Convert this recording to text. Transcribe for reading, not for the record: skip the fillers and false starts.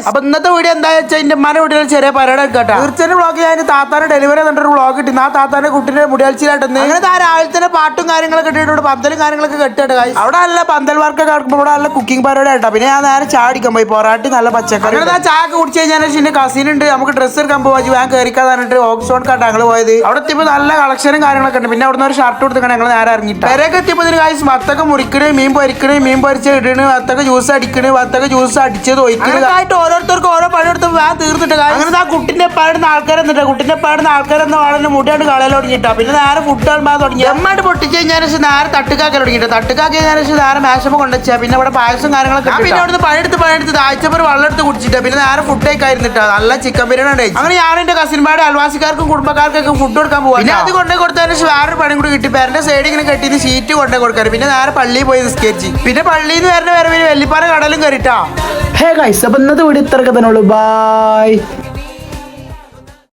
അപ്പൊ ഇന്നത്തെ വീഡിയോ എന്താ വെച്ചാൽ എന്റെ അമ്മയുടെ വീഡിയോ ചെറിയ പരിപാടി കേട്ടോ. തീർച്ചയായും വ്ളോഗ് ഞാൻ താത്താന്റെ ഡെലിവറി എന്നിട്ടൊരു വ്ളോഗ് കിട്ടി. ആ താത്താന്റെ കുട്ടിയുടെ മുടിയാഴ്ചയിലായിട്ടെന്ന് അങ്ങനെ രാവിലെ തന്നെ പാട്ടും കാര്യങ്ങളൊക്കെ ഇട്ടിട്ടുണ്ട്. പന്തലും കാര്യങ്ങളൊക്കെ കെട്ടിട്ട് അവിടെ നല്ല പന്തൽ വർക്കൊക്കെ നടക്കുമ്പോൾ ഇവിടെ നല്ല കുക്കിംഗ് പരിപാടി ആയിട്ടാ. പിന്നെ ഞാൻ നേരെ ചാടിക്കാൻ പോയി പൊറാട്ടി നല്ല പച്ചക്കറി. അങ്ങനെ ആ ചായ കുടിച്ച് കഴിഞ്ഞാൽ എന്റെ കസിൻ ഉണ്ട്, നമുക്ക് ഡ്രസ്സ് എടുക്കാൻ പോവാ ഞാൻ കയറിക്കാന്നിട്ട് ഓക്സ്ഫോർഡ് കാട്ടാ ഞങ്ങൾ പോയത്. അവിടെ എത്തിയപ്പോൾ നല്ല കളക്ഷനും കാര്യങ്ങളൊക്കെ ഉണ്ട്. പിന്നെ അവിടെ നിന്ന് ഒരു ഷർട്ട് കൊടുത്തിട്ട് ഞങ്ങൾ നേരെ ഇറങ്ങിയിട്ട് പേരൊക്കെ എത്തിയപ്പോൾ കാശ് വത്തൊക്കെ മുറിക്കണേ, മീൻ പൊരിക്കണേ, മീൻ പൊരിച്ച് ഇടണ്, വത്തൊക്കെ ജ്യൂസ് അടിക്കണേ, വത്തൊക്കെ ജ്യൂസ് അടിച്ചത് ഒഴിക്കുന്നതായിട്ട് ഓരോരുത്തർക്ക് ഓരോ പണിയെടുത്ത് ഞാൻ തീർത്തിട്ട് അങ്ങനെ ആ കുട്ടിന്റെ പാടുന്ന ആൾക്കാരെന്നിട്ട് കുട്ടിന്റെ പാടുന്ന ആൾക്കാരെന്ന ആളിന്റെ മുടിയാണ്ട് കളയിൽ തുടങ്ങിയിട്ടാ. പിന്നെ നേരെ ഫുഡ് കളമാൻ തുടങ്ങി. എമ്മായിട്ട് പൊട്ടിച്ച് കഴിഞ്ഞാൽ നേരെ തട്ടുകാക്കി തുടങ്ങിയിട്ട് തട്ടുകാക്കി നേരെ മേശമ കൊണ്ടുവച്ചാ. പിന്നെ ഇവിടെ പായസം കാര്യങ്ങളൊക്കെ പിന്നെ അവിടുന്ന് പണിയെടുത്ത് ആഴ്ചപ്പോ വെള്ളം എടുത്ത് കുടിച്ചിട്ടാ. പിന്നെ നേരെ ഫുഡ് കഴിക്കായിരുന്നിട്ടാ. നല്ല ചിക്കൻ ബിരിയാണി ഉണ്ട്. അങ്ങനെ ഞാൻ എന്റെ കസിൻമാരുടെ അയൽവാസിക്കാർക്കും കുടുംബക്കാർക്കൊക്കെ ഫുഡ് കൊടുക്കാൻ പോവാ. പിന്നെ അത് കൊണ്ടേ കൊടുത്തതിന് ശേഷം വേറൊരു പണി കൂടി കിട്ടി. പേരന്റെ സൈഡ് ഇങ്ങനെ കെട്ടിയിട്ട് ഷീറ്റ് കൊണ്ടേ കൊടുക്കാൻ. പിന്നെ നേരെ പള്ളിയിൽ പോയി നിസ്കരിച്ച്. പിന്നെ പള്ളിയിൽ നിന്ന് വരുന്ന വരവിന് വെല്ലിപ്പാറ കടലും കയറിട്ടാ. ഹേ ഗൈസ്, അപ്പൊ ഇന്നത്തെ വീഡിയോ ഇത്രയൊക്കെ തന്നെ ഉള്ളൂ. ബൈ.